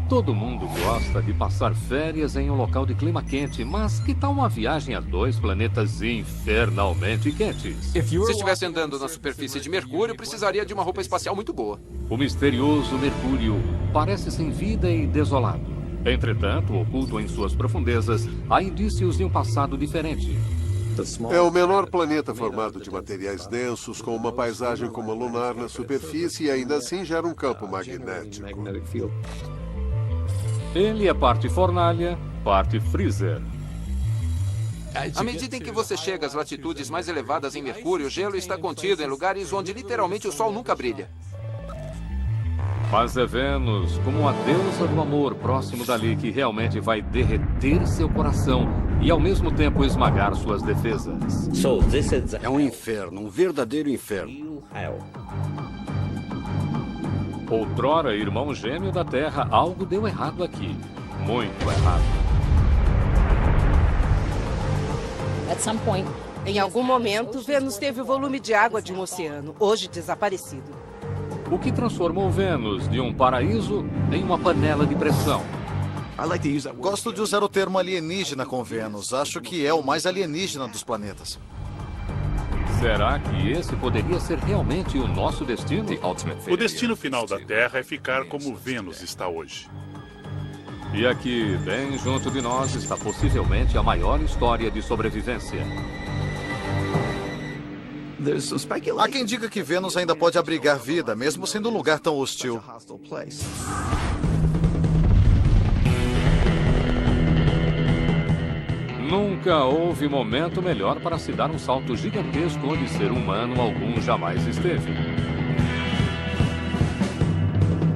Todo mundo gosta de passar férias em um local de clima quente, mas que tal uma viagem a 2 planetas infernalmente quentes? Se estivesse andando na superfície de Mercúrio, precisaria de uma roupa espacial muito boa. O misterioso Mercúrio parece sem vida e desolado. Entretanto, oculto em suas profundezas, há indícios de um passado diferente. É o menor planeta formado de materiais densos, com uma paisagem como a lunar na superfície e ainda assim gera um campo magnético. Ele é parte fornalha, parte freezer. À medida em que você chega às latitudes mais elevadas em Mercúrio, o gelo está contido em lugares onde literalmente o Sol nunca brilha. Mas é Vênus, como uma deusa do amor próximo dali, que realmente vai derreter seu coração e ao mesmo tempo esmagar suas defesas. É um inferno, um verdadeiro inferno. Outrora, irmão gêmeo da Terra, algo deu errado aqui. Muito errado. Em algum momento, Vênus teve o volume de água de um oceano, hoje desaparecido. O que transformou Vênus de um paraíso em uma panela de pressão. Gosto de usar o termo alienígena com Vênus. Acho que é o mais alienígena dos planetas. Será que esse poderia ser realmente o nosso destino? O destino final da Terra é ficar como Vênus está hoje. E aqui, bem junto de nós, está possivelmente a maior história de sobrevivência. Há quem diga que Vênus ainda pode abrigar vida, mesmo sendo um lugar tão hostil. Nunca houve momento melhor para se dar um salto gigantesco onde ser humano algum jamais esteve.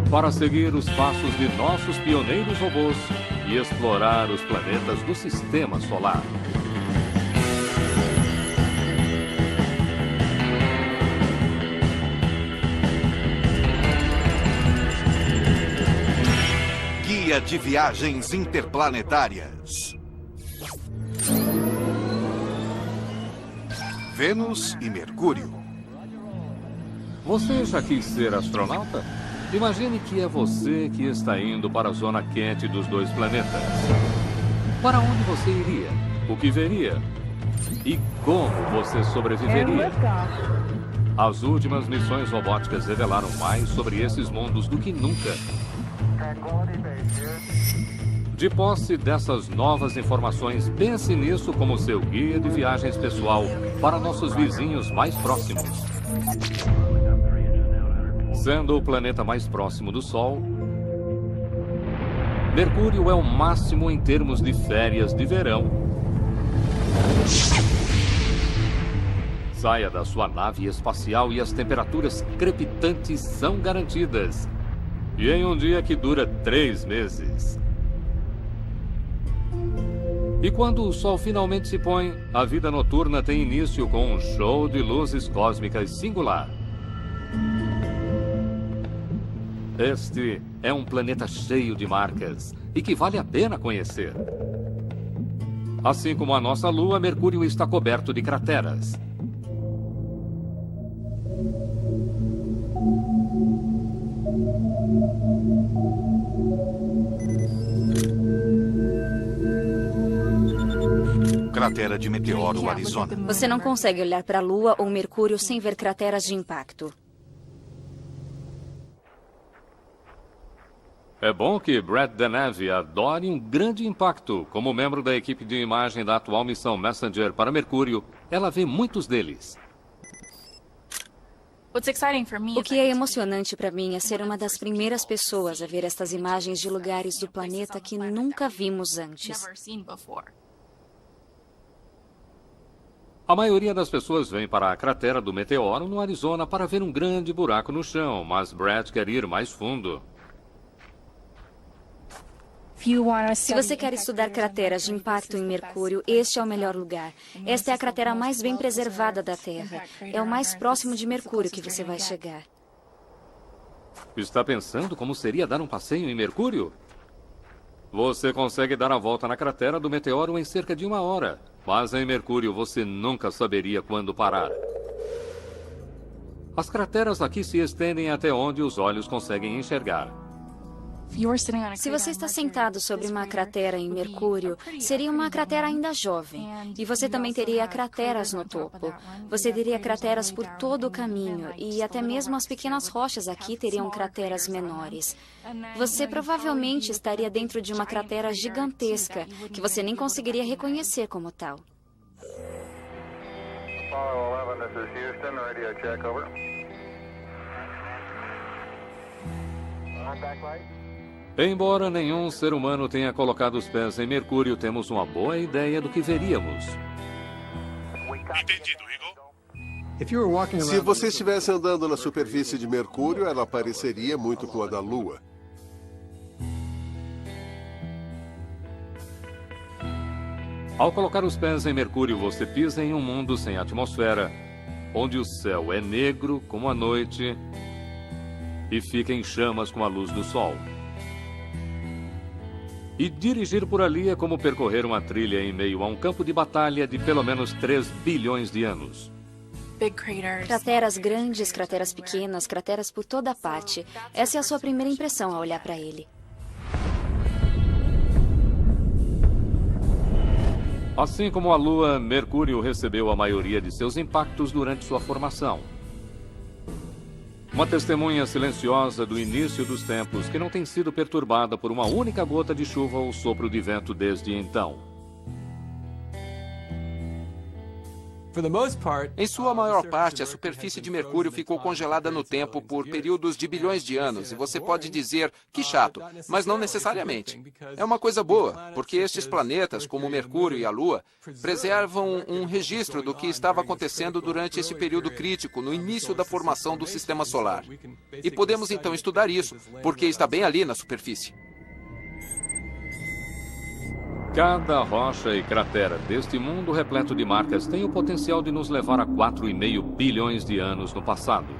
Para seguir os passos de nossos pioneiros robôs e explorar os planetas do Sistema Solar. Guia de Viagens Interplanetárias. Vênus e Mercúrio. Você já quis ser astronauta? Imagine que é você que está indo para a zona quente dos 2 planetas. Para onde você iria? O que veria? E como você sobreviveria? As últimas missões robóticas revelaram mais sobre esses mundos do que nunca. De posse dessas novas informações, pense nisso como seu guia de viagens pessoal para nossos vizinhos mais próximos. Sendo o planeta mais próximo do Sol, Mercúrio é o máximo em termos de férias de verão. Saia da sua nave espacial e as temperaturas crepitantes são garantidas. E em um dia que dura 3 meses. E quando o Sol finalmente se põe, a vida noturna tem início com um show de luzes cósmicas singular. Este é um planeta cheio de marcas e que vale a pena conhecer. Assim como a nossa Lua, Mercúrio está coberto de crateras. Cratera de meteoro, Arizona. Você não consegue olhar para a Lua ou Mercúrio sem ver crateras de impacto. É bom que Brad Denevy adore um grande impacto. Como membro da equipe de imagem da atual missão Messenger para Mercúrio, ela vê muitos deles. O que é emocionante para mim é ser uma das primeiras pessoas a ver estas imagens de lugares do planeta que nunca vimos antes. A maioria das pessoas vem para a cratera do meteoro no Arizona para ver um grande buraco no chão, mas Brad quer ir mais fundo. Se você quer estudar crateras de impacto em Mercúrio, este é o melhor lugar. Esta é a cratera mais bem preservada da Terra. É o mais próximo de Mercúrio que você vai chegar. Está pensando como seria dar um passeio em Mercúrio? Você consegue dar a volta na cratera do meteoro em cerca de 1 hora. Mas em Mercúrio você nunca saberia quando parar. As crateras aqui se estendem até onde os olhos conseguem enxergar. Se você está sentado sobre uma cratera em Mercúrio, seria uma cratera ainda jovem. E você também teria crateras no topo. Você teria crateras por todo o caminho. E até mesmo as pequenas rochas aqui teriam crateras menores. Você provavelmente estaria dentro de uma cratera gigantesca, que você nem conseguiria reconhecer como tal. Apollo 11, this is Houston, radio check, over. Contact light. Embora nenhum ser humano tenha colocado os pés em Mercúrio, temos uma boa ideia do que veríamos. Entendido, Eagle. Se você estivesse andando na superfície de Mercúrio, ela pareceria muito com a da Lua. Ao colocar os pés em Mercúrio, você pisa em um mundo sem atmosfera, onde o céu é negro como a noite e fica em chamas com a luz do sol. E dirigir por ali é como percorrer uma trilha em meio a um campo de batalha de pelo menos 3 bilhões de anos. Crateras grandes, crateras pequenas, crateras por toda parte. Essa é a sua primeira impressão ao olhar para ele. Assim como a Lua, Mercúrio recebeu a maioria de seus impactos durante sua formação. Uma testemunha silenciosa do início dos tempos que não tem sido perturbada por uma única gota de chuva ou sopro de vento desde então. Em sua maior parte, a superfície de Mercúrio ficou congelada no tempo por períodos de bilhões de anos, e você pode dizer, que chato, mas não necessariamente. É uma coisa boa, porque estes planetas, como Mercúrio e a Lua, preservam um registro do que estava acontecendo durante esse período crítico, no início da formação do Sistema Solar. E podemos então estudar isso, porque está bem ali na superfície. Cada rocha e cratera deste mundo repleto de marcas tem o potencial de nos levar a 4,5 bilhões de anos no passado.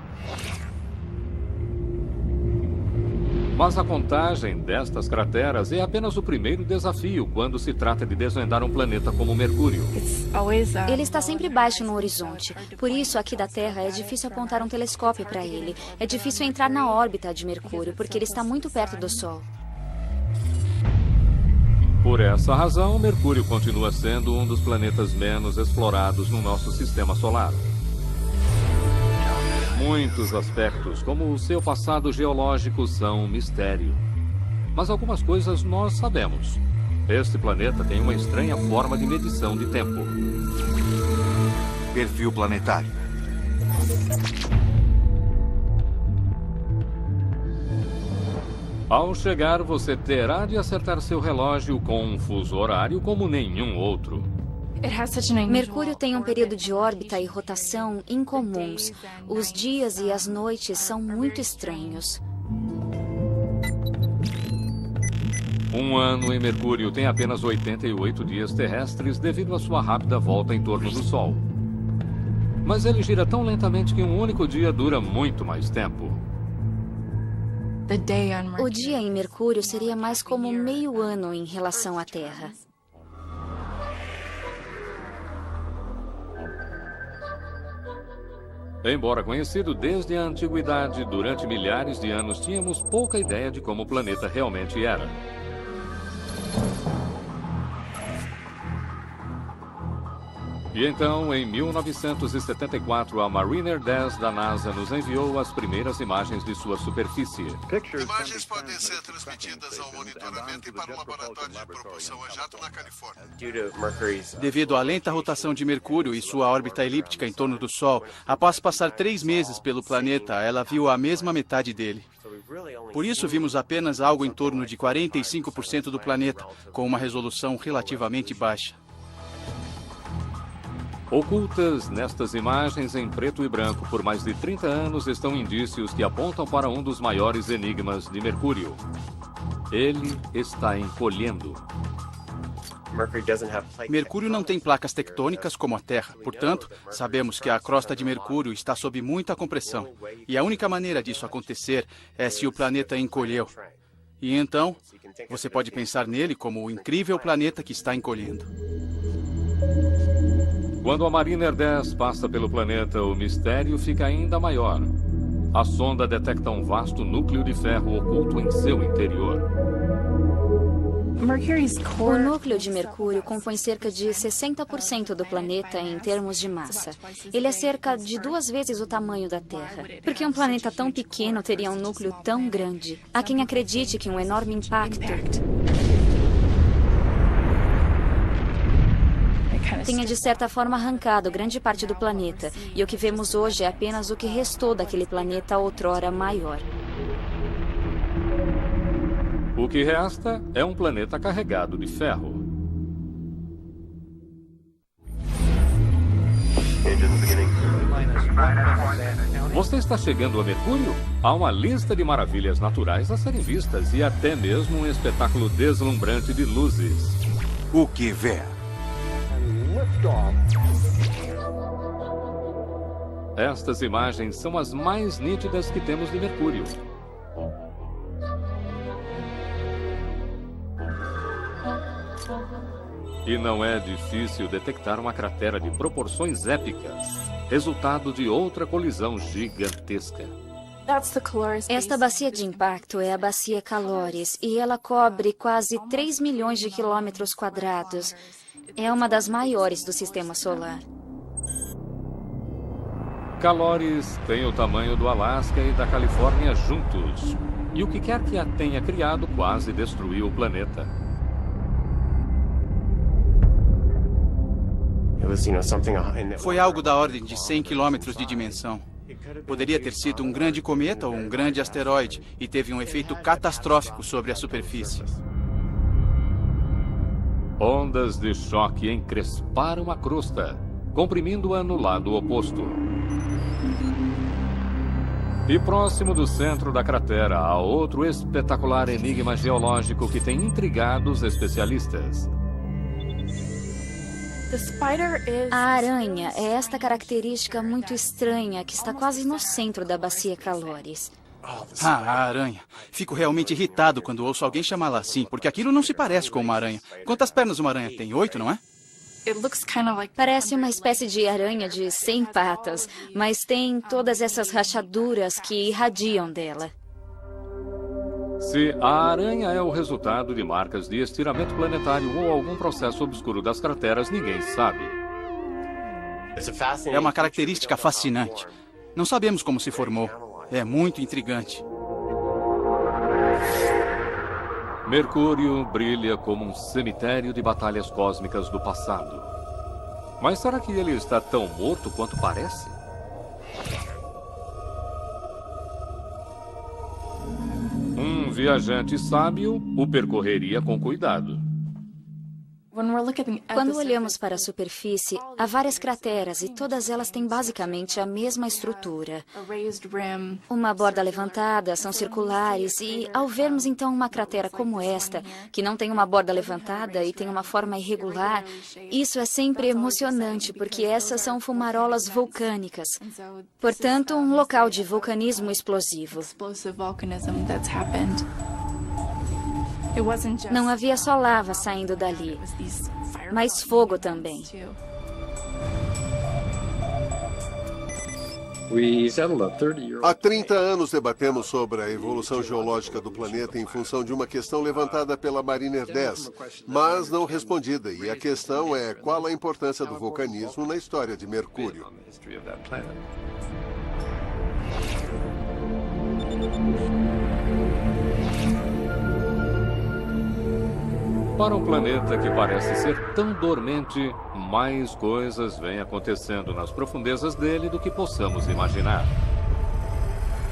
Mas a contagem destas crateras é apenas o primeiro desafio quando se trata de desvendar um planeta como Mercúrio. Ele está sempre baixo no horizonte. Por isso, aqui da Terra, é difícil apontar um telescópio para ele. É difícil entrar na órbita de Mercúrio, porque ele está muito perto do Sol. Por essa razão, Mercúrio continua sendo um dos planetas menos explorados no nosso sistema solar. Muitos aspectos, como o seu passado geológico, são um mistério. Mas algumas coisas nós sabemos. Este planeta tem uma estranha forma de medição de tempo. Perfil planetário. Ao chegar, você terá de acertar seu relógio com um fuso horário como nenhum outro. Mercúrio tem um período de órbita e rotação incomuns. Os dias e as noites são muito estranhos. Um ano em Mercúrio tem apenas 88 dias terrestres devido à sua rápida volta em torno do Sol. Mas ele gira tão lentamente que um único dia dura muito mais tempo. O dia em Mercúrio seria mais como meio ano em relação à Terra. Embora conhecido desde a antiguidade, durante milhares de anos tínhamos pouca ideia de como o planeta realmente era. E então, em 1974, a Mariner 10 da NASA nos enviou as primeiras imagens de sua superfície. Imagens podem ser transmitidas ao monitoramento e para o laboratório de propulsão a jato na Califórnia. Devido à lenta rotação de Mercúrio e sua órbita elíptica em torno do Sol, após passar 3 meses pelo planeta, ela viu a mesma metade dele. Por isso, vimos apenas algo em torno de 45% do planeta, com uma resolução relativamente baixa. Ocultas nestas imagens em preto e branco por mais de 30 anos estão indícios que apontam para um dos maiores enigmas de Mercúrio. Ele está encolhendo. Mercúrio não tem placas tectônicas como a Terra. Portanto, sabemos que a crosta de Mercúrio está sob muita compressão. E a única maneira disso acontecer é se o planeta encolheu. E então, você pode pensar nele como o incrível planeta que está encolhendo. Quando a Mariner 10 passa pelo planeta, o mistério fica ainda maior. a sonda detecta um vasto núcleo de ferro oculto em seu interior. O núcleo de Mercúrio compõe cerca de 60% do planeta em termos de massa. Ele é cerca de 2 vezes o tamanho da Terra. Por que um planeta tão pequeno teria um núcleo tão grande? Há quem acredite que um enorme impacto tenha de certa forma arrancado grande parte do planeta, e o que vemos hoje é apenas o que restou daquele planeta outrora maior. O que resta é um planeta carregado de ferro. Você está chegando a Mercúrio? Há uma lista de maravilhas naturais a serem vistas e até mesmo um espetáculo deslumbrante de luzes. O que vê? Estas imagens são as mais nítidas que temos de Mercúrio. E não é difícil detectar uma cratera de proporções épicas, resultado de outra colisão gigantesca. Esta bacia de impacto é a bacia Calores e ela cobre quase 3 milhões de quilômetros quadrados. É uma das maiores do sistema solar. Calores tem o tamanho do Alasca e da Califórnia juntos. E o que quer que a tenha criado quase destruiu o planeta. Foi algo da ordem de 100 quilômetros de dimensão. Poderia ter sido um grande cometa ou um grande asteroide e teve um efeito catastrófico sobre a superfície. Ondas de choque encresparam a crosta, comprimindo-a no lado oposto. E próximo do centro da cratera há outro espetacular enigma geológico que tem intrigado os especialistas. A aranha é esta característica muito estranha que está quase no centro da bacia Calores. A aranha. Fico realmente irritado quando ouço alguém chamá-la assim, porque aquilo não se parece com uma aranha. Quantas pernas uma aranha tem? 8, não é? Parece uma espécie de aranha de 100 patas, mas tem todas essas rachaduras que irradiam dela. Se a aranha é o resultado de marcas de estiramento planetário ou algum processo obscuro das crateras, ninguém sabe. É uma característica fascinante. Não sabemos como se formou. É muito intrigante. Mercúrio brilha como um cemitério de batalhas cósmicas do passado. Mas será que ele está tão morto quanto parece? Um viajante sábio o percorreria com cuidado. Quando olhamos para a superfície, há várias crateras e todas elas têm basicamente a mesma estrutura. Uma borda levantada, são circulares e, ao vermos então uma cratera como esta, que não tem uma borda levantada e tem uma forma irregular, isso é sempre emocionante, porque essas são fumarolas vulcânicas. Portanto, um local de vulcanismo explosivo. Não havia só lava saindo dali, mas fogo também. Há 30 anos debatemos sobre a evolução geológica do planeta em função de uma questão levantada pela Mariner 10, mas não respondida. E a questão é: qual a importância do vulcanismo na história de Mercúrio? Para um planeta que parece ser tão dormente, mais coisas vêm acontecendo nas profundezas dele do que possamos imaginar.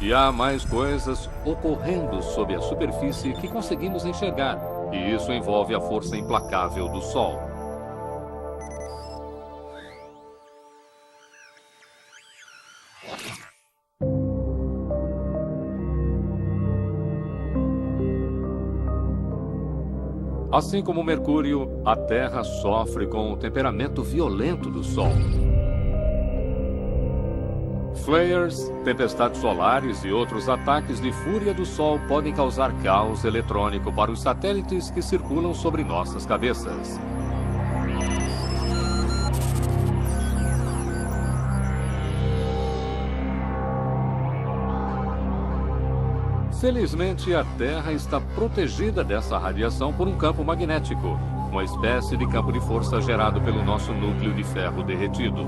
E há mais coisas ocorrendo sob a superfície que conseguimos enxergar, e isso envolve a força implacável do Sol. Assim como Mercúrio, a Terra sofre com o temperamento violento do Sol. Flares, tempestades solares e outros ataques de fúria do Sol podem causar caos eletrônico para os satélites que circulam sobre nossas cabeças. Felizmente, a Terra está protegida dessa radiação por um campo magnético, uma espécie de campo de força gerado pelo nosso núcleo de ferro derretido.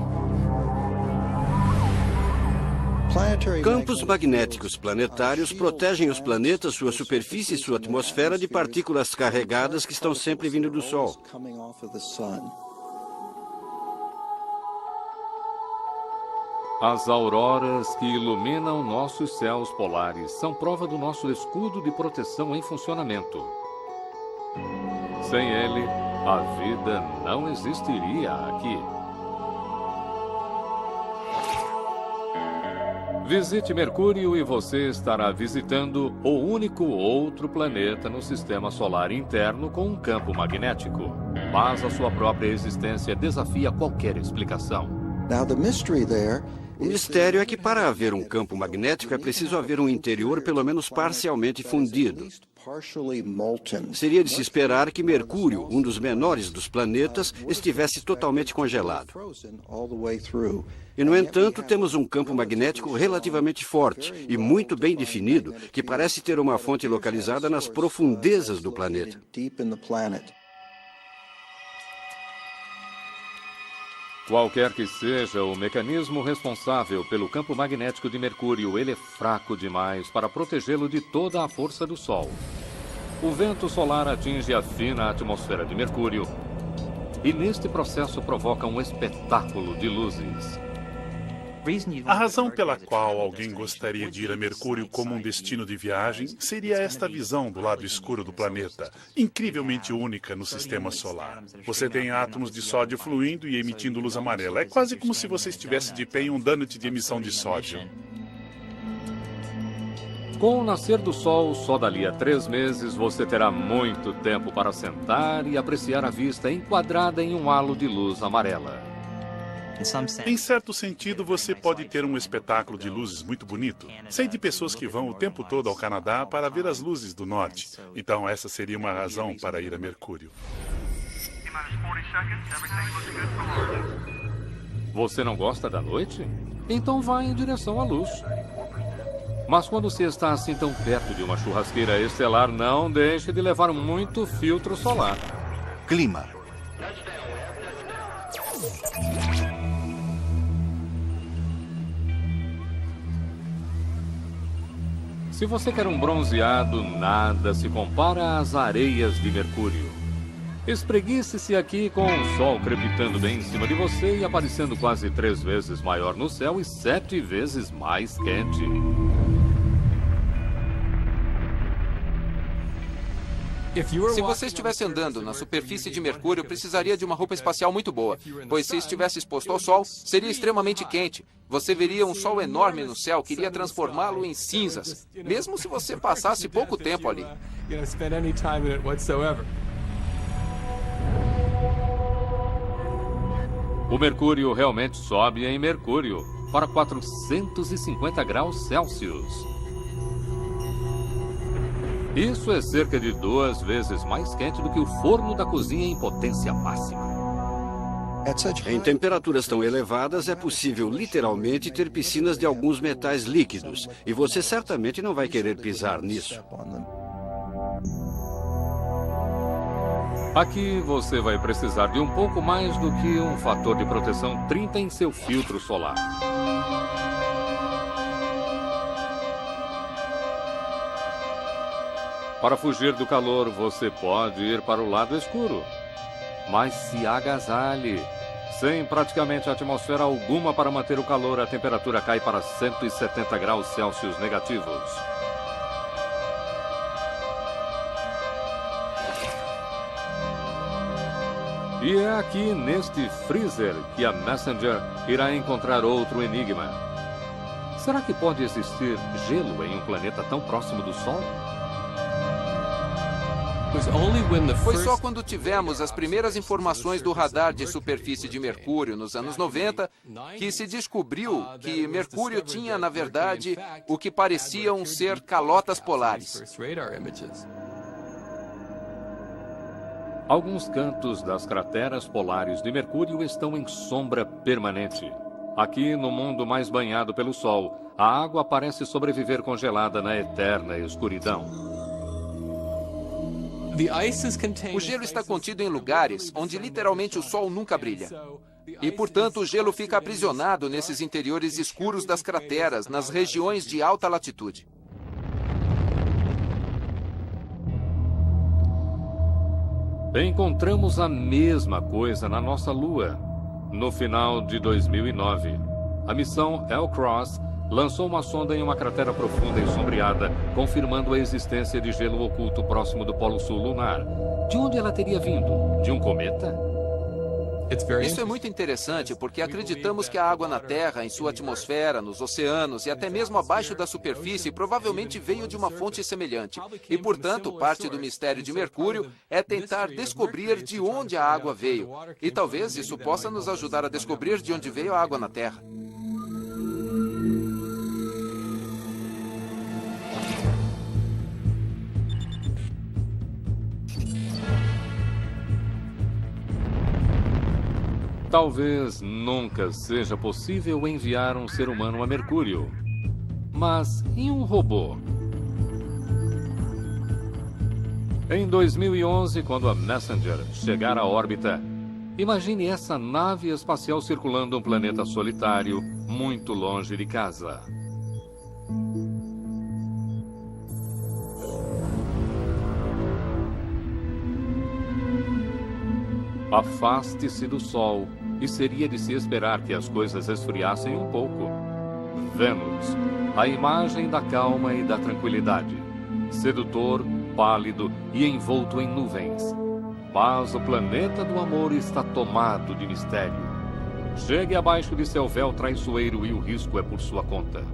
Campos magnéticos planetários protegem os planetas, sua superfície e sua atmosfera de partículas carregadas que estão sempre vindo do Sol. As auroras que iluminam nossos céus polares são prova do nosso escudo de proteção em funcionamento. Sem ele, a vida não existiria aqui. Visite Mercúrio e você estará visitando o único outro planeta no sistema solar interno com um campo magnético. Mas a sua própria existência desafia qualquer explicação. O mistério é que para haver um campo magnético é preciso haver um interior pelo menos parcialmente fundido. Seria de se esperar que Mercúrio, um dos menores dos planetas, estivesse totalmente congelado. E, no entanto, temos um campo magnético relativamente forte e muito bem definido, que parece ter uma fonte localizada nas profundezas do planeta. Qualquer que seja o mecanismo responsável pelo campo magnético de Mercúrio, ele é fraco demais para protegê-lo de toda a força do Sol. O vento solar atinge a fina atmosfera de Mercúrio e, neste processo, provoca um espetáculo de luzes. A razão pela qual alguém gostaria de ir a Mercúrio como um destino de viagem seria esta visão do lado escuro do planeta, incrivelmente única no sistema solar. Você tem átomos de sódio fluindo e emitindo luz amarela. É quase como se você estivesse de pé em um donut de emissão de sódio. Com o nascer do Sol, só dali a 3 meses, você terá muito tempo para sentar e apreciar a vista enquadrada em um halo de luz amarela. Em certo sentido, você pode ter um espetáculo de luzes muito bonito. Sei de pessoas que vão o tempo todo ao Canadá para ver as luzes do norte. Então, essa seria uma razão para ir a Mercúrio. Você não gosta da noite? Então vá em direção à luz. Mas quando você está assim tão perto de uma churrasqueira estelar, não deixe de levar muito filtro solar. Clima. Se você quer um bronzeado, nada se compara às areias de Mercúrio. Espreguice-se aqui com o sol crepitando bem em cima de você e aparecendo quase 3 vezes maior no céu e 7 vezes mais quente. Se você estivesse andando na superfície de Mercúrio, precisaria de uma roupa espacial muito boa, pois se estivesse exposto ao Sol, seria extremamente quente. Você veria um Sol enorme no céu que iria transformá-lo em cinzas, mesmo se você passasse pouco tempo ali. O mercúrio realmente sobe em Mercúrio para 450 graus Celsius. Isso é cerca de 2 vezes mais quente do que o forno da cozinha em potência máxima. Em temperaturas tão elevadas, é possível literalmente ter piscinas de alguns metais líquidos, e você certamente não vai querer pisar nisso. Aqui você vai precisar de um pouco mais do que um fator de proteção 30 em seu filtro solar. Para fugir do calor, você pode ir para o lado escuro. Mas se agasalhe. Sem praticamente atmosfera alguma para manter o calor, a temperatura cai para 170 graus Celsius negativos. E é aqui, neste freezer, que a Messenger irá encontrar outro enigma. Será que pode existir gelo em um planeta tão próximo do Sol? Foi só quando tivemos as primeiras informações do radar de superfície de Mercúrio nos anos 90 que se descobriu que Mercúrio tinha, na verdade, o que pareciam ser calotas polares. Alguns cantos das crateras polares de Mercúrio estão em sombra permanente. Aqui, no mundo mais banhado pelo sol, a água parece sobreviver congelada na eterna escuridão. O gelo está contido em lugares onde literalmente o sol nunca brilha. E, portanto, o gelo fica aprisionado nesses interiores escuros das crateras, nas regiões de alta latitude. Encontramos a mesma coisa na nossa Lua. No final de 2009, a missão L-Cross lançou uma sonda em uma cratera profunda e sombreada, confirmando a existência de gelo oculto próximo do Polo Sul lunar. De onde ela teria vindo? De um cometa? Isso é muito interessante porque acreditamos que a água na Terra, em sua atmosfera, nos oceanos e até mesmo abaixo da superfície provavelmente veio de uma fonte semelhante. E, portanto, parte do mistério de Mercúrio é tentar descobrir de onde a água veio. E talvez isso possa nos ajudar a descobrir de onde veio a água na Terra. Talvez nunca seja possível enviar um ser humano a Mercúrio. Mas e um robô? Em 2011, quando a Messenger chegar à órbita, imagine essa nave espacial circulando um planeta solitário, muito longe de casa. Afaste-se do Sol, e seria de se esperar que as coisas esfriassem um pouco. Vênus, a imagem da calma e da tranquilidade. Sedutor, pálido e envolto em nuvens. Mas o planeta do amor está tomado de mistério. Chegue abaixo de seu véu traiçoeiro e o risco é por sua conta.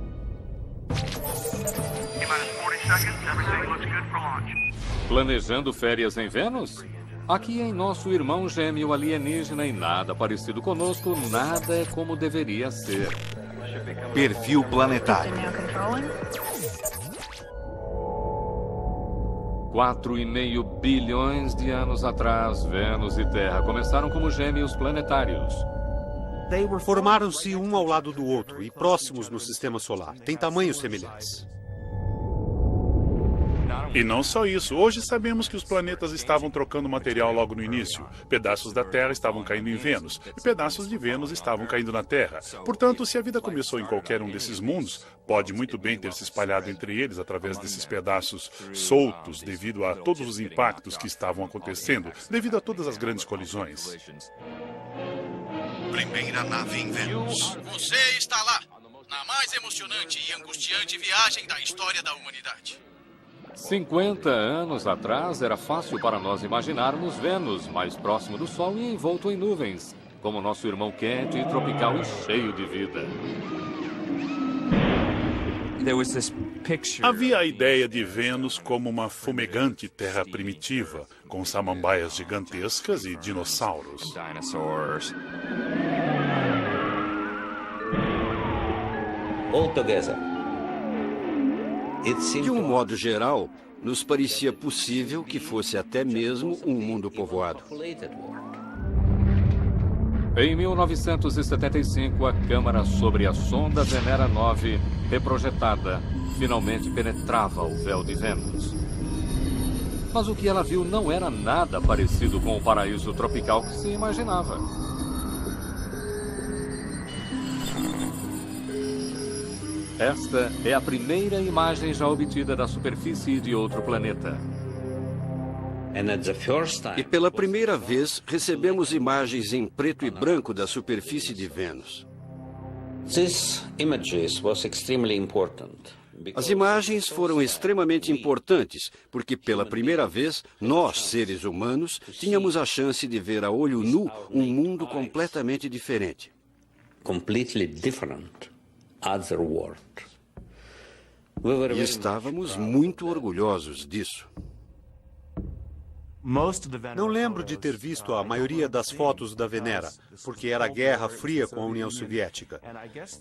Planejando férias em Vênus? Aqui em nosso irmão gêmeo alienígena e nada parecido conosco, nada é como deveria ser. Perfil planetário. 4,5 bilhões de anos atrás, Vênus e Terra começaram como gêmeos planetários. Formaram-se um ao lado do outro e próximos no sistema solar. Têm tamanhos semelhantes. E não só isso, hoje sabemos que os planetas estavam trocando material logo no início. Pedaços da Terra estavam caindo em Vênus, e pedaços de Vênus estavam caindo na Terra. Portanto, se a vida começou em qualquer um desses mundos, pode muito bem ter se espalhado entre eles através desses pedaços soltos, devido a todos os impactos que estavam acontecendo, devido a todas as grandes colisões. Primeira nave em Vênus. Você está lá, na mais emocionante e angustiante viagem da história da humanidade. 50 anos atrás, era fácil para nós imaginarmos Vênus mais próximo do Sol e envolto em nuvens, como nosso irmão quente e tropical e cheio de vida. Havia a ideia de Vênus como uma fumegante terra primitiva, com samambaias gigantescas e dinossauros. De um modo geral, nos parecia possível que fosse até mesmo um mundo povoado. Em 1975, a câmara sobre a sonda Venera 9, reprojetada, finalmente penetrava o véu de Vênus. Mas o que ela viu não era nada parecido com o paraíso tropical que se imaginava. Esta é a primeira imagem já obtida da superfície de outro planeta. E pela primeira vez, recebemos imagens em preto e branco da superfície de Vênus. As imagens foram extremamente importantes, porque pela primeira vez, nós, seres humanos, tínhamos a chance de ver a olho nu um mundo completamente diferente. E estávamos muito orgulhosos disso. Não lembro de ter visto a maioria das fotos da Venera, porque era Guerra Fria com a União Soviética.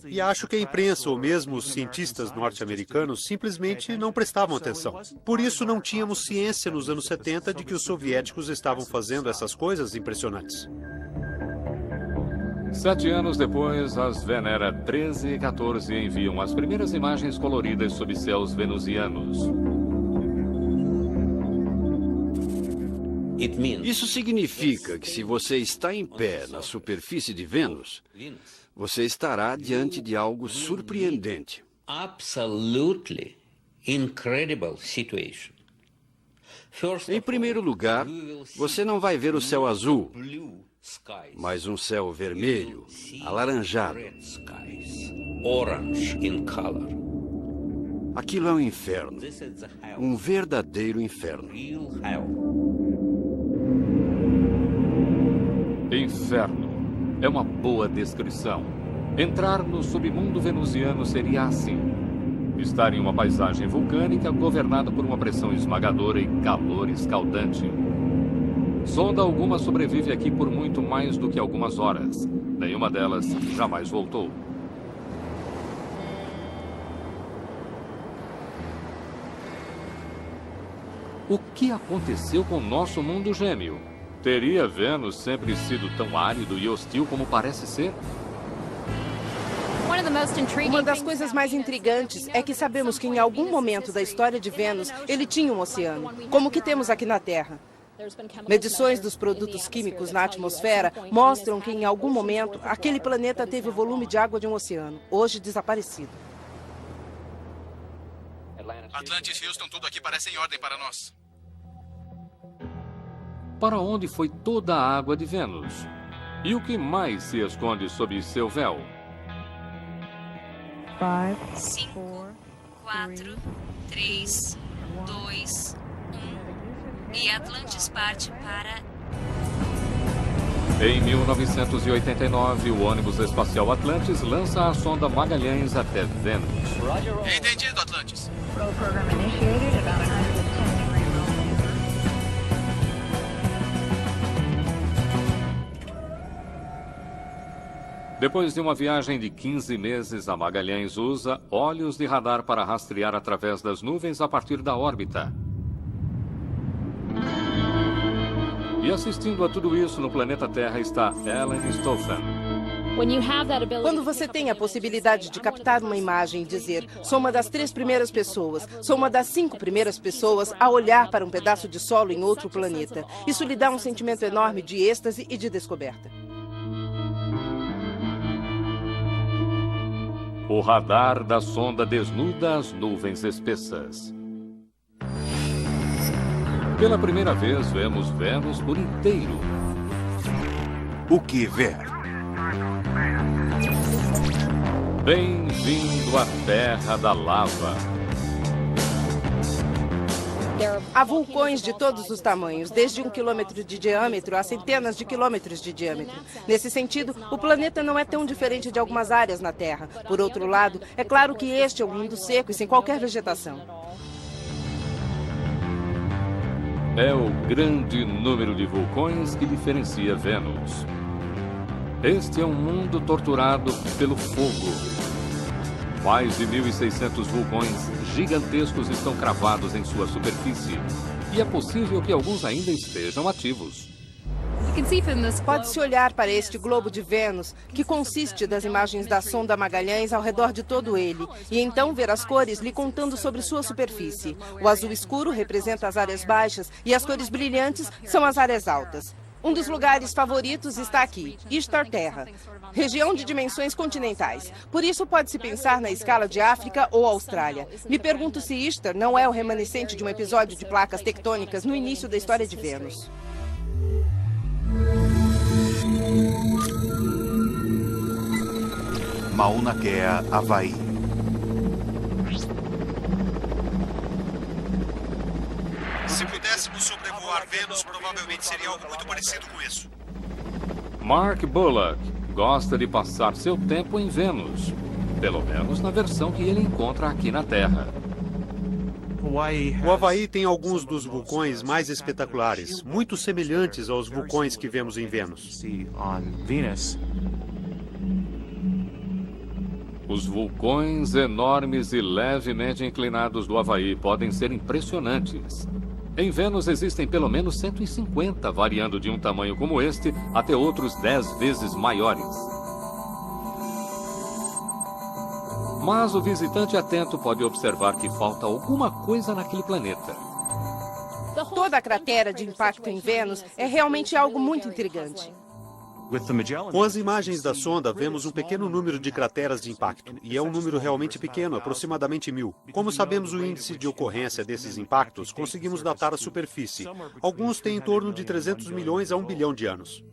E acho que a imprensa ou mesmo os cientistas norte-americanos simplesmente não prestavam atenção. Por isso não tínhamos ciência nos anos 70 de que os soviéticos estavam fazendo essas coisas impressionantes. 7 anos depois, as Venera 13 e 14 enviam as primeiras imagens coloridas sob céus venusianos. Isso significa que se você está em pé na superfície de Vênus, você estará diante de algo surpreendente. Absolutely incredible situation. Em primeiro lugar, você não vai ver o céu azul, mas um céu vermelho, alaranjado. Orange in color. Aquilo é um inferno, um verdadeiro inferno. Inferno é uma boa descrição. Entrar no submundo venusiano seria assim: estar em uma paisagem vulcânica governada por uma pressão esmagadora e calor escaldante. Sonda alguma sobrevive aqui por muito mais do que algumas horas. Nenhuma delas jamais voltou. O que aconteceu com nosso mundo gêmeo? Teria Vênus sempre sido tão árido e hostil como parece ser? Uma das coisas mais intrigantes é que sabemos que em algum momento da história de Vênus ele tinha um oceano, como o que temos aqui na Terra. Medições dos produtos químicos na atmosfera mostram que em algum momento aquele planeta teve o volume de água de um oceano, hoje desaparecido. Atlantis, Houston, tudo aqui parece em ordem para nós. Para onde foi toda a água de Vênus? E o que mais se esconde sob seu véu? 5, 4, 3, 2, 1. E Atlantis parte para... Em 1989, o ônibus espacial Atlantis lança a sonda Magalhães até Vênus. Entendido, Atlantis. Depois de uma viagem de 15 meses, a Magalhães usa olhos de radar para rastrear através das nuvens a partir da órbita. E assistindo a tudo isso no planeta Terra está Ellen Stofan. Quando você tem a possibilidade de captar uma imagem e dizer: sou uma das 3 primeiras pessoas, sou uma das 5 primeiras pessoas a olhar para um pedaço de solo em outro planeta, isso lhe dá um sentimento enorme de êxtase e de descoberta. O radar da sonda desnuda as nuvens espessas. Pela primeira vez, vemos Vênus por inteiro. O que ver? Bem-vindo à Terra da Lava. Há vulcões de todos os tamanhos, desde 1 quilômetro de diâmetro a centenas de quilômetros de diâmetro. Nesse sentido, o planeta não é tão diferente de algumas áreas na Terra. Por outro lado, é claro que este é um mundo seco e sem qualquer vegetação. É o grande número de vulcões que diferencia Vênus. Este é um mundo torturado pelo fogo. Mais de 1.600 vulcões gigantescos estão cravados em sua superfície. E é possível que alguns ainda estejam ativos. Pode-se olhar para este globo de Vênus, que consiste das imagens da sonda Magalhães ao redor de todo ele, e então ver as cores lhe contando sobre sua superfície. O azul escuro representa as áreas baixas e as cores brilhantes são as áreas altas. Um dos lugares favoritos está aqui, Ishtar Terra, região de dimensões continentais. Por isso pode-se pensar na escala de África ou Austrália. Me pergunto se Ishtar não é o remanescente de um episódio de placas tectônicas no início da história de Vênus. Mauna Kea, Havaí. Se pudéssemos sobrevoar Vênus, provavelmente seria algo muito parecido com isso. Mark Bullock gosta de passar seu tempo em Vênus, pelo menos na versão que ele encontra aqui na Terra. O Havaí tem alguns dos vulcões mais espetaculares, muito semelhantes aos vulcões que vemos em Vênus. Os vulcões enormes e levemente inclinados do Havaí podem ser impressionantes. Em Vênus existem pelo menos 150, variando de um tamanho como este até outros 10 vezes maiores. Mas o visitante atento pode observar que falta alguma coisa naquele planeta. Toda a cratera de impacto em Vênus é realmente algo muito intrigante. Com as imagens da sonda, vemos um pequeno número de crateras de impacto, e é um número realmente pequeno, aproximadamente 1000. Como sabemos o índice de ocorrência desses impactos, conseguimos datar a superfície. Alguns têm em torno de 300 milhões a 1 bilhão de anos.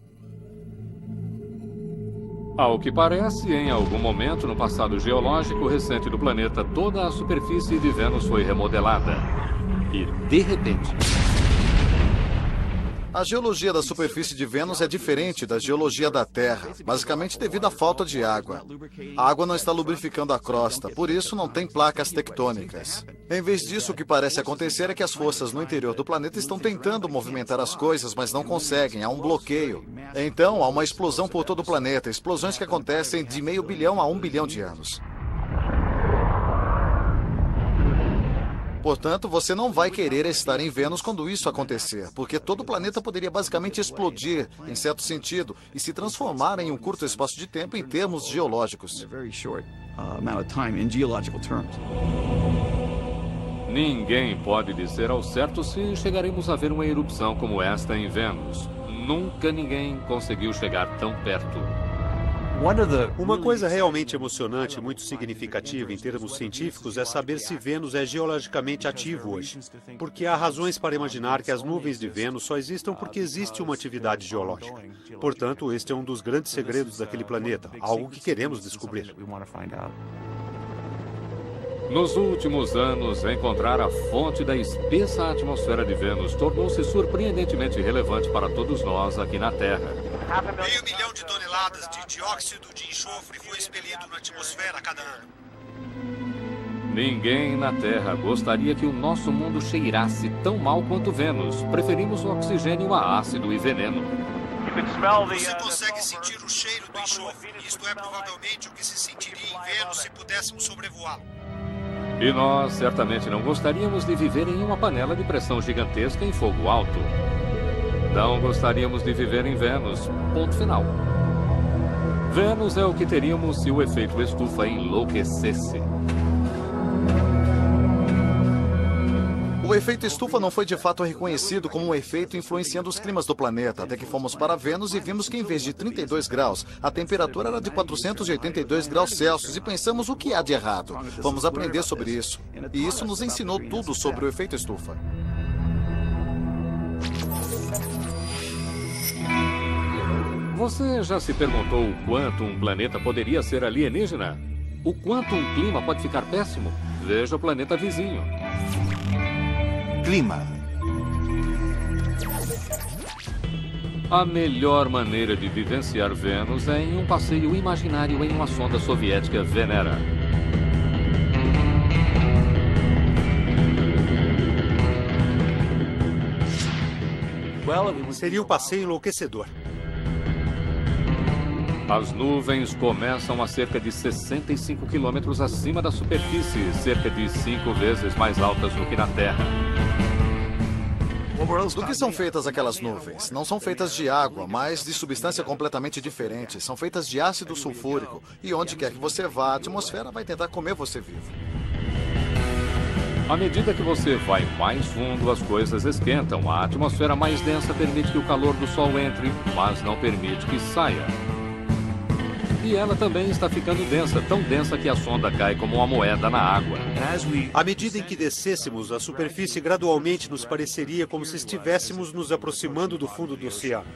Ao que parece, em algum momento no passado geológico recente do planeta, toda a superfície de Vênus foi remodelada. E, de repente... A geologia da superfície de Vênus é diferente da geologia da Terra, basicamente devido à falta de água. A água não está lubrificando a crosta, por isso não tem placas tectônicas. Em vez disso, o que parece acontecer é que as forças no interior do planeta estão tentando movimentar as coisas, mas não conseguem, há um bloqueio. Então, há uma explosão por todo o planeta, explosões que acontecem de 500 milhão a 1 bilhão de anos. Portanto, você não vai querer estar em Vênus quando isso acontecer, porque todo o planeta poderia basicamente explodir, em certo sentido, e se transformar em um curto espaço de tempo em termos geológicos. Ninguém pode dizer ao certo se chegaremos a ver uma erupção como esta em Vênus. Nunca ninguém conseguiu chegar tão perto. Uma coisa realmente emocionante e muito significativa em termos científicos é saber se Vênus é geologicamente ativo hoje. Porque há razões para imaginar que as nuvens de Vênus só existam porque existe uma atividade geológica. Portanto, este é um dos grandes segredos daquele planeta, algo que queremos descobrir. Nos últimos anos, encontrar a fonte da espessa atmosfera de Vênus tornou-se surpreendentemente relevante para todos nós aqui na Terra. 500 milhão de toneladas de dióxido de enxofre foi expelido na atmosfera a cada ano. Ninguém na Terra gostaria que o nosso mundo cheirasse tão mal quanto Vênus. Preferimos o oxigênio a ácido e veneno. Você consegue sentir o cheiro do enxofre. Isto é provavelmente o que se sentiria em Vênus se pudéssemos sobrevoá-lo. E nós certamente não gostaríamos de viver em uma panela de pressão gigantesca em fogo alto. Não gostaríamos de viver em Vênus. Ponto final. Vênus é o que teríamos se o efeito estufa enlouquecesse. O efeito estufa não foi de fato reconhecido como um efeito influenciando os climas do planeta, até que fomos para Vênus e vimos que em vez de 32 graus, a temperatura era de 482 graus Celsius e pensamos o que há de errado. Vamos aprender sobre isso. E isso nos ensinou tudo sobre o efeito estufa. Você já se perguntou o quanto um planeta poderia ser alienígena? O quanto um clima pode ficar péssimo? Veja o planeta vizinho. Clima. A melhor maneira de vivenciar Vênus é em um passeio imaginário em uma sonda soviética Venera. Seria um passeio enlouquecedor. As nuvens começam a cerca de 65 quilômetros acima da superfície, cerca de 5 vezes mais altas do que na Terra. Do que são feitas aquelas nuvens? Não são feitas de água, mas de substância completamente diferente. São feitas de ácido sulfúrico. E onde quer que você vá, a atmosfera vai tentar comer você vivo. À medida que você vai mais fundo, as coisas esquentam. A atmosfera mais densa permite que o calor do Sol entre, mas não permite que saia. E ela também está ficando densa, tão densa que a sonda cai como uma moeda na água. À medida em que descêssemos, a superfície gradualmente nos pareceria como se estivéssemos nos aproximando do fundo do oceano.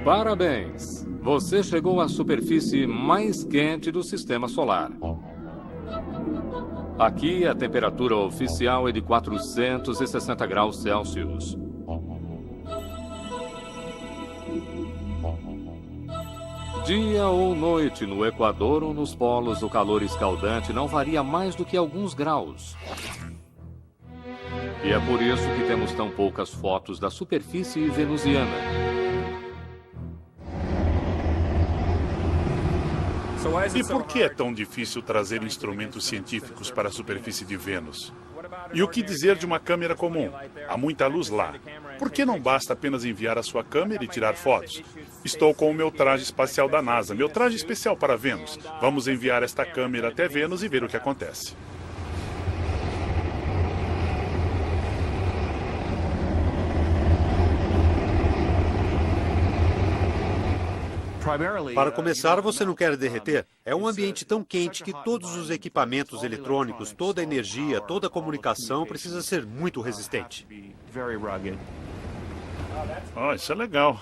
Parabéns! Você chegou à superfície mais quente do sistema solar. Aqui, a temperatura oficial é de 460 graus Celsius. Dia ou noite, no Equador ou nos polos, o calor escaldante não varia mais do que alguns graus. E é por isso que temos tão poucas fotos da superfície venusiana. E por que é tão difícil trazer instrumentos científicos para a superfície de Vênus? E o que dizer de uma câmera comum? Há muita luz lá. Por que não basta apenas enviar a sua câmera e tirar fotos? Estou com o meu traje espacial da NASA, meu traje especial para Vênus. Vamos enviar esta câmera até Vênus e ver o que acontece. Para começar, você não quer derreter? É um ambiente tão quente que todos os equipamentos eletrônicos, toda a energia, toda a comunicação precisa ser muito resistente. Oh, isso é legal.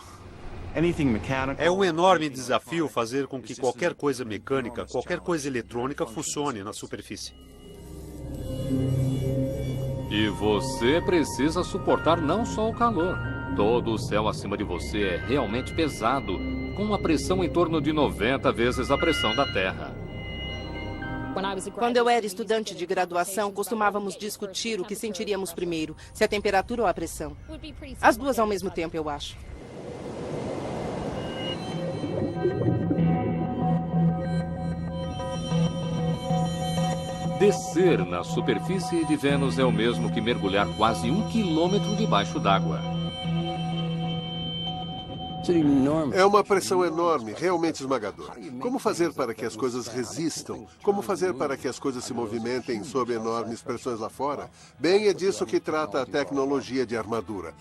É um enorme desafio fazer com que qualquer coisa mecânica, qualquer coisa eletrônica funcione na superfície. E você precisa suportar não só o calor. Todo o céu acima de você é realmente pesado, com uma pressão em torno de 90 vezes a pressão da Terra. Quando eu era estudante de graduação, costumávamos discutir o que sentiríamos primeiro, se a temperatura ou a pressão. As duas ao mesmo tempo, eu acho. Descer na superfície de Vênus é o mesmo que mergulhar quase 1 quilômetro debaixo d'água. É uma pressão enorme, realmente esmagadora. Como fazer para que as coisas resistam? Como fazer para que as coisas se movimentem sob enormes pressões lá fora? Bem, é disso que trata a tecnologia de armadura.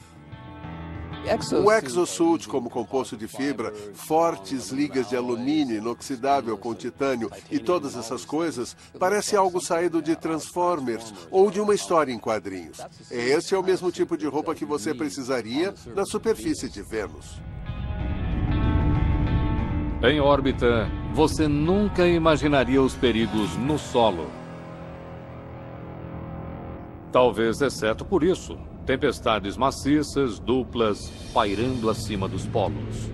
O exosuit, como composto de fibra, fortes ligas de alumínio inoxidável com titânio e todas essas coisas, parece algo saído de Transformers ou de uma história em quadrinhos. Este é o mesmo tipo de roupa que você precisaria na superfície de Vênus. Em órbita, você nunca imaginaria os perigos no solo. Talvez exceto por isso. Tempestades maciças, duplas, pairando acima dos polos.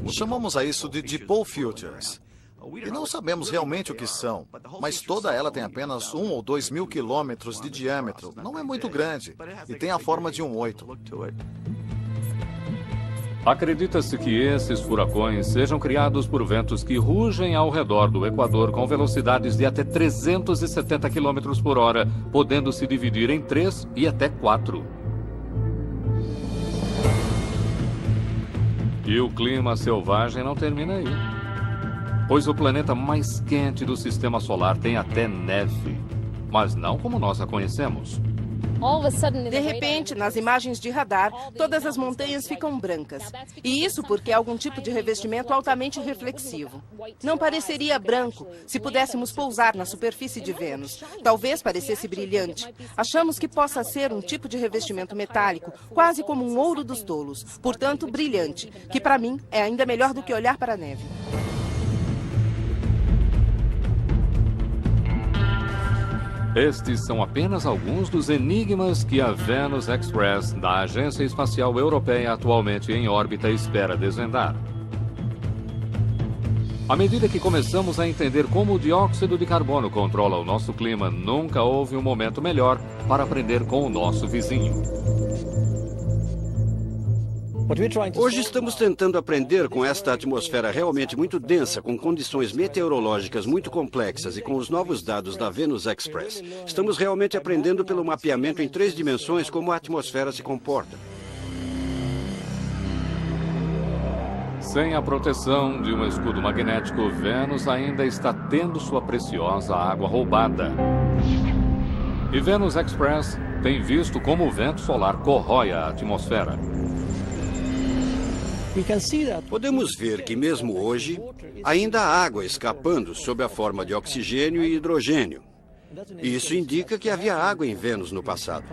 Chamamos a isso de Dipole Futures. E não sabemos realmente o que são, mas toda ela tem apenas 1 ou 2 mil quilômetros de diâmetro. Não é muito grande e tem a forma de um 8. Acredita-se que esses furacões sejam criados por ventos que rugem ao redor do Equador com velocidades de até 370 km por hora, podendo se dividir em 3 e até 4. E o clima selvagem não termina aí, pois o planeta mais quente do sistema solar tem até neve, mas não como nós a conhecemos. De repente, nas imagens de radar, todas as montanhas ficam brancas. E isso porque é algum tipo de revestimento altamente reflexivo. Não pareceria branco se pudéssemos pousar na superfície de Vênus. Talvez parecesse brilhante. Achamos que possa ser um tipo de revestimento metálico, quase como um ouro dos tolos. Portanto, brilhante, que para mim é ainda melhor do que olhar para a neve. Estes são apenas alguns dos enigmas que a Venus Express da Agência Espacial Europeia atualmente em órbita espera desvendar. À medida que começamos a entender como o dióxido de carbono controla o nosso clima, nunca houve um momento melhor para aprender com o nosso vizinho. Hoje estamos tentando aprender com esta atmosfera realmente muito densa, com condições meteorológicas muito complexas e com os novos dados da Venus Express. Estamos realmente aprendendo pelo mapeamento em 3 dimensões como a atmosfera se comporta. Sem a proteção de um escudo magnético, Vênus ainda está tendo sua preciosa água roubada. E Venus Express tem visto como o vento solar corrói a atmosfera. Podemos ver que mesmo hoje, ainda há água escapando sob a forma de oxigênio e hidrogênio. Isso indica que havia água em Vênus no passado.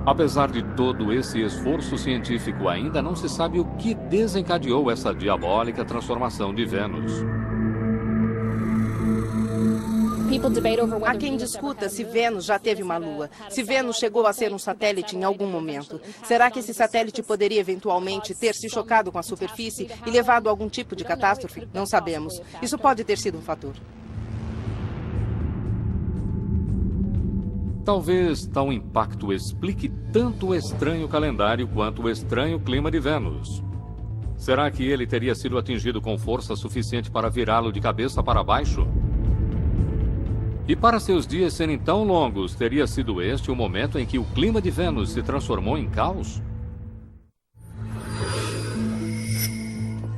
Apesar de todo esse esforço científico, ainda não se sabe o que desencadeou essa diabólica transformação de Vênus. Há quem discuta se Vênus já teve uma lua, se Vênus chegou a ser um satélite em algum momento. Será que esse satélite poderia eventualmente ter se chocado com a superfície e levado a algum tipo de catástrofe? Não sabemos. Isso pode ter sido um fator. Talvez tal impacto explique tanto o estranho calendário quanto o estranho clima de Vênus. Será que ele teria sido atingido com força suficiente para virá-lo de cabeça para baixo? E para seus dias serem tão longos, teria sido este o momento em que o clima de Vênus se transformou em caos?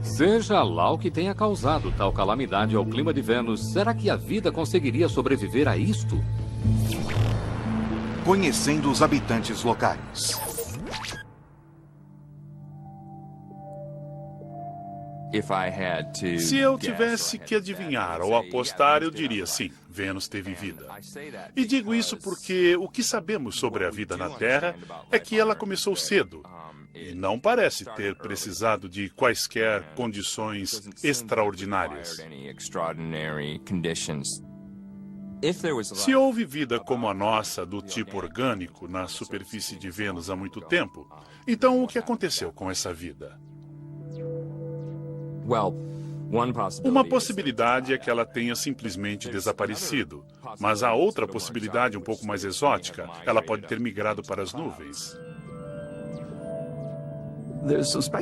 Seja lá o que tenha causado tal calamidade ao clima de Vênus, será que a vida conseguiria sobreviver a isto? Conhecendo os habitantes locais. Se eu tivesse que adivinhar ou apostar, eu diria sim, Vênus teve vida. E digo isso porque o que sabemos sobre a vida na Terra é que ela começou cedo e não parece ter precisado de quaisquer condições extraordinárias. Se houve vida como a nossa, do tipo orgânico, na superfície de Vênus há muito tempo, então o que aconteceu com essa vida? Uma possibilidade é que ela tenha simplesmente desaparecido, mas a outra possibilidade, um pouco mais exótica, ela pode ter migrado para as nuvens.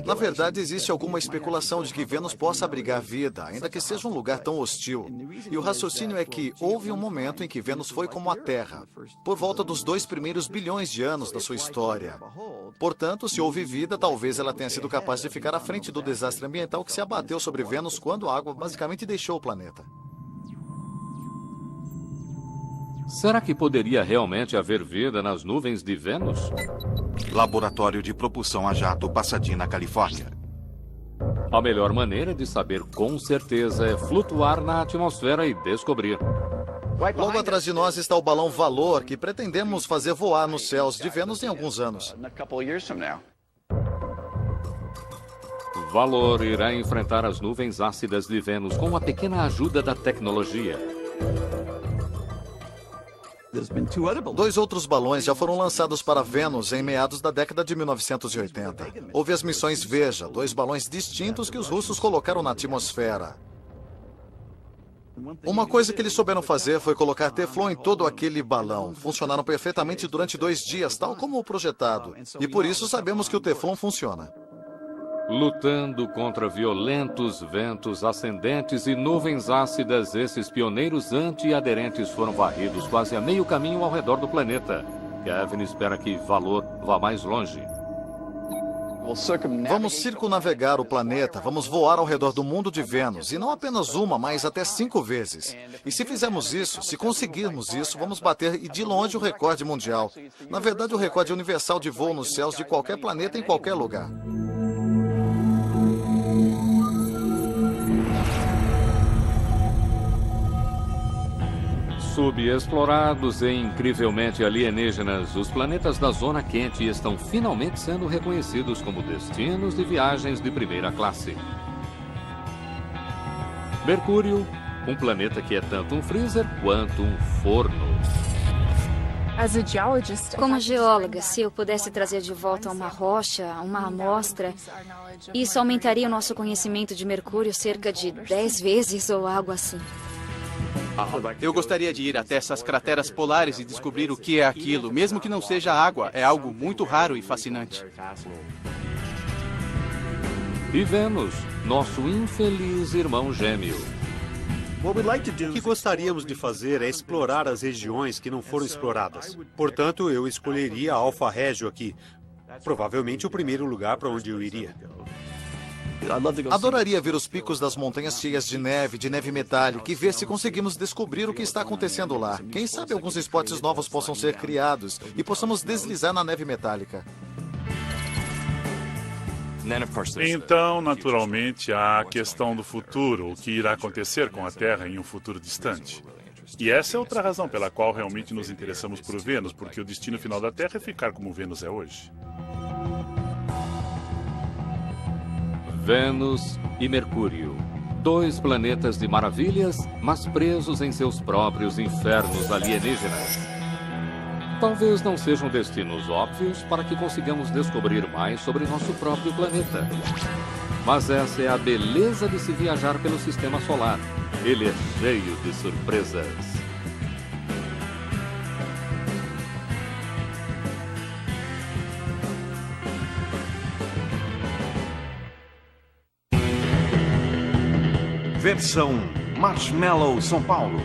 Na verdade, existe alguma especulação de que Vênus possa abrigar vida, ainda que seja um lugar tão hostil. E o raciocínio é que houve um momento em que Vênus foi como a Terra, por volta dos 2 primeiros bilhões de anos da sua história. Portanto, se houve vida, talvez ela tenha sido capaz de ficar à frente do desastre ambiental que se abateu sobre Vênus quando a água basicamente deixou o planeta. Será que poderia realmente haver vida nas nuvens de Vênus? Laboratório de Propulsão a Jato, Pasadena, Califórnia. A melhor maneira de saber com certeza é flutuar na atmosfera e descobrir. Logo atrás de nós está o balão Valor, que pretendemos fazer voar nos céus de Vênus em alguns anos. Valor irá enfrentar as nuvens ácidas de Vênus com uma pequena ajuda da tecnologia. 2 outros balões já foram lançados para Vênus em meados da década de 1980. Houve as missões Veja, 2 balões distintos que os russos colocaram na atmosfera. Uma coisa que eles souberam fazer foi colocar teflon em todo aquele balão. Funcionaram perfeitamente durante 2 dias, tal como o projetado. E por isso sabemos que o teflon funciona. Lutando contra violentos ventos ascendentes e nuvens ácidas, esses pioneiros antiaderentes foram varridos quase a meio caminho ao redor do planeta. Kevin espera que Valor vá mais longe. Vamos circunnavegar o planeta, vamos voar ao redor do mundo de Vênus, e não apenas uma, mas até 5 vezes. E se fizermos isso, se conseguirmos isso, vamos bater e de longe o recorde mundial. Na verdade, o recorde universal de voo nos céus de qualquer planeta em qualquer lugar. Subexplorados e incrivelmente alienígenas, os planetas da Zona Quente estão finalmente sendo reconhecidos como destinos de viagens de primeira classe. Mercúrio, um planeta que é tanto um freezer quanto um forno. Como geóloga, se eu pudesse trazer de volta uma rocha, uma amostra, isso aumentaria o nosso conhecimento de Mercúrio cerca de 10 vezes ou algo assim. Eu gostaria de ir até essas crateras polares e descobrir o que é aquilo. Mesmo que não seja água, é algo muito raro e fascinante. E Vênus, nosso infeliz irmão gêmeo. O que gostaríamos de fazer é explorar as regiões que não foram exploradas. Portanto, eu escolheria Alfa Regio aqui. Provavelmente o primeiro lugar para onde eu iria. Adoraria ver os picos das montanhas cheias de neve metálica e ver se conseguimos descobrir o que está acontecendo lá. Quem sabe alguns spots novos possam ser criados e possamos deslizar na neve metálica. Então, naturalmente, há a questão do futuro, o que irá acontecer com a Terra em um futuro distante. E essa é outra razão pela qual realmente nos interessamos por Vênus, porque o destino final da Terra é ficar como Vênus é hoje. Vênus e Mercúrio, 2 planetas de maravilhas, mas presos em seus próprios infernos alienígenas. Talvez não sejam destinos óbvios para que consigamos descobrir mais sobre nosso próprio planeta. Mas essa é a beleza de se viajar pelo sistema solar. Ele é cheio de surpresas. Versão Marshmallow São Paulo.